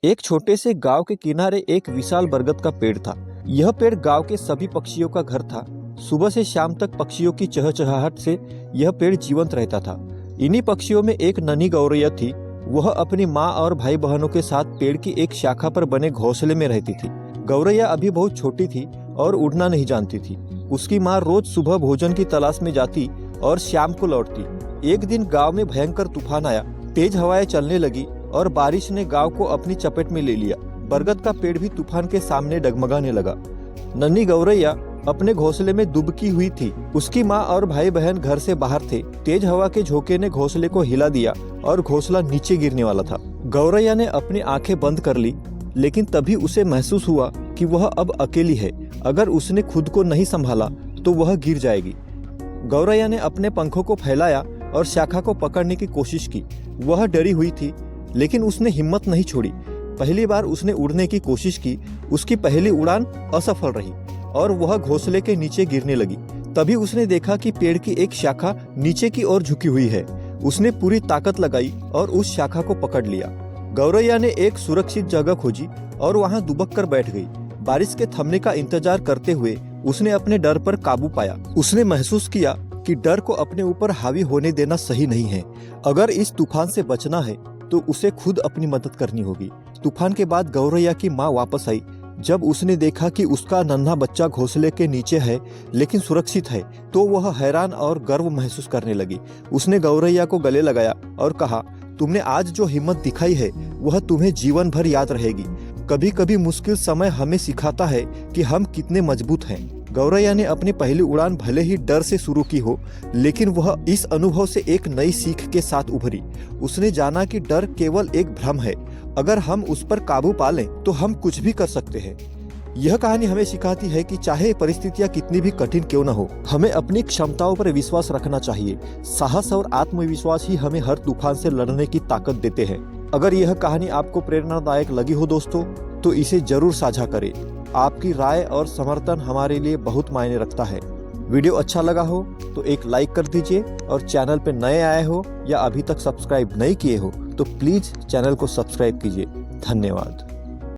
एक छोटे से गांव के किनारे एक विशाल बरगद का पेड़ था। यह पेड़ गांव के सभी पक्षियों का घर था। सुबह से शाम तक पक्षियों की चहचहाहट से यह पेड़ जीवंत रहता था। इन्हीं पक्षियों में एक नन्ही गौरैया थी। वह अपनी माँ और भाई बहनों के साथ पेड़ की एक शाखा पर बने घोंसले में रहती थी। गौरैया अभी बहुत छोटी थी और उड़ना नहीं जानती थी। उसकी माँ रोज सुबह भोजन की तलाश में जाती और शाम को लौटती। एक दिन गांव में भयंकर तूफान आया। तेज हवाएं चलने लगी और बारिश ने गांव को अपनी चपेट में ले लिया। बरगद का पेड़ भी तूफान के सामने डगमगाने लगा। नन्ही गौरैया अपने घोंसले में दुबकी हुई थी। उसकी माँ और भाई बहन घर से बाहर थे। तेज हवा के झोंके ने घोंसले को हिला दिया और घोंसला नीचे गिरने वाला था। गौरैया ने अपनी आंखें बंद कर ली, लेकिन तभी उसे महसूस हुआ कि वह अब अकेली है। अगर उसने खुद को नहीं संभाला तो वह गिर जाएगी। गौरैया ने अपने पंखों को फैलाया और शाखा को पकड़ने की कोशिश की। वह डरी हुई थी, लेकिन उसने हिम्मत नहीं छोड़ी। पहली बार उसने उड़ने की कोशिश की। उसकी पहली उड़ान असफल रही और वह घोंसले के नीचे गिरने लगी। तभी उसने देखा कि पेड़ की एक शाखा नीचे की ओर झुकी हुई है। उसने पूरी ताकत लगाई और उस शाखा को पकड़ लिया। गौरैया ने एक सुरक्षित जगह खोजी और वहां दुबक कर बैठ गई। बारिश के थमने का इंतजार करते हुए उसने अपने डर पर काबू पाया। उसने महसूस किया कि डर को अपने ऊपर हावी होने देना सही नहीं है। अगर इस तूफान से बचना है तो उसे खुद अपनी मदद करनी होगी। तूफान के बाद गौरैया की माँ वापस आई। जब उसने देखा कि उसका नन्हा बच्चा घोंसले के नीचे है लेकिन सुरक्षित है, तो वह हैरान और गर्व महसूस करने लगी। उसने गौरैया को गले लगाया और कहा, तुमने आज जो हिम्मत दिखाई है वह तुम्हें जीवन भर याद रहेगी। कभी कभी मुश्किल समय हमें सिखाता है कि हम कितने मजबूत हैं। गौरैया ने अपनी पहली उड़ान भले ही डर से शुरू की हो, लेकिन वह इस अनुभव से एक नई सीख के साथ उभरी। उसने जाना कि डर केवल एक भ्रम है। अगर हम उस पर काबू पा लें तो हम कुछ भी कर सकते हैं। यह कहानी हमें सिखाती है कि चाहे परिस्थितियां कितनी भी कठिन क्यों न हो, हमें अपनी क्षमताओं पर विश्वास रखना चाहिए। साहस और आत्मविश्वास ही हमें हर तूफान से लड़ने की ताकत देते हैं। अगर यह कहानी आपको प्रेरणादायक लगी हो दोस्तों, तो इसे जरूर साझा करें। आपकी राय और समर्थन हमारे लिए बहुत मायने रखता है। वीडियो अच्छा लगा हो तो एक लाइक कर दीजिए और चैनल पे नए आए हो या अभी तक सब्सक्राइब नहीं किए हो तो प्लीज चैनल को सब्सक्राइब कीजिए। धन्यवाद।